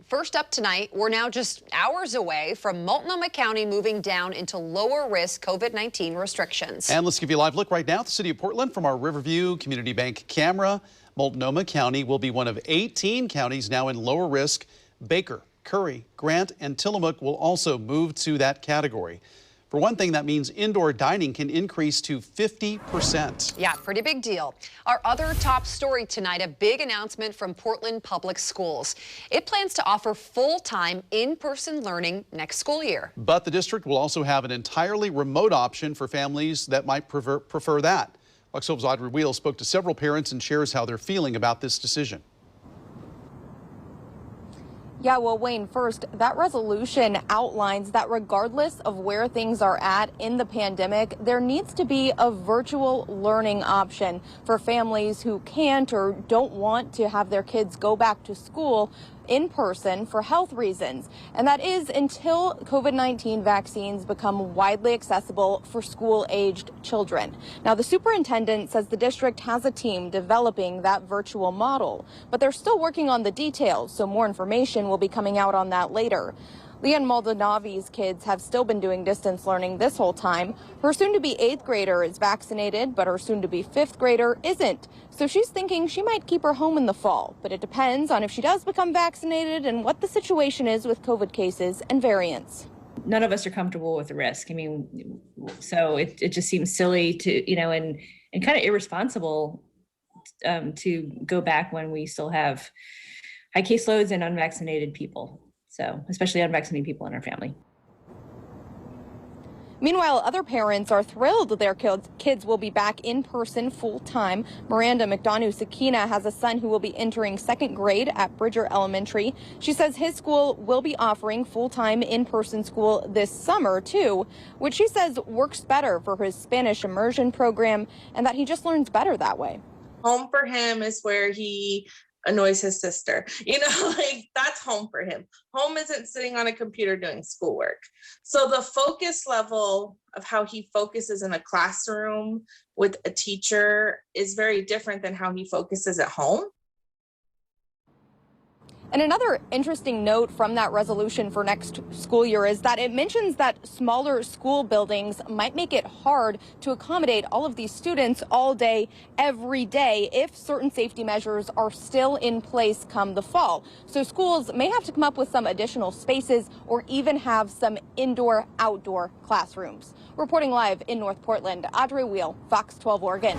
First up tonight, we're now just hours away from Multnomah County moving down into lower risk COVID-19 restrictions. And let's give you a live look right now at the city of Portland from our Riverview Community Bank camera. Multnomah County will be one of 18 counties now in lower risk. Baker, Curry, Grant, and Tillamook will also move to that category. For one thing, that means indoor dining can increase to 50%. Yeah, pretty big deal. Our other top story tonight, a big announcement from Portland Public Schools. It plans to offer full-time in-person learning next school year. But the district will also have an entirely remote option for families that might prefer that. Fox 12's Audrey Wheel spoke to several parents and shares how they're feeling about this decision. Yeah, well, Wayne, first, that resolution outlines that regardless of where things are at in the pandemic, there needs to be a virtual learning option for families who can't or don't want to have their kids go back to school in person for health reasons. And that is until COVID-19 vaccines become widely accessible for school-aged children. Now, the superintendent says the district has a team developing that virtual model, but they're still working on the details, so more information will be coming out on that later. Leanne Maldonavi's kids have still been doing distance learning this whole time. Her soon-to-be 8th grader is vaccinated, but her soon-to-be 5th grader isn't. So she's thinking she might keep her home in the fall, but it depends on if she does become vaccinated and what the situation is with COVID cases and variants. None of us are comfortable with the risk. I mean, so it just seems silly to, and kind of irresponsible to go back when we still have high caseloads and unvaccinated people. So, especially unvaccinated people in our family. Meanwhile, other parents are thrilled their kids will be back in person full time. Miranda McDonough-Sakina has a son who will be entering 2nd grade at Bridger Elementary. She says his school will be offering full-time in-person school this summer, too, which she says works better for his Spanish immersion program and that he just learns better that way. Home for him is where he annoys his sister, that's home for him. Home isn't sitting on a computer doing schoolwork. So the focus level of how he focuses in a classroom with a teacher is very different than how he focuses at home. And another interesting note from that resolution for next school year is that it mentions that smaller school buildings might make it hard to accommodate all of these students all day, every day, if certain safety measures are still in place come the fall. So schools may have to come up with some additional spaces or even have some indoor-outdoor classrooms. Reporting live in North Portland, Audrey Wheel, Fox 12 Oregon.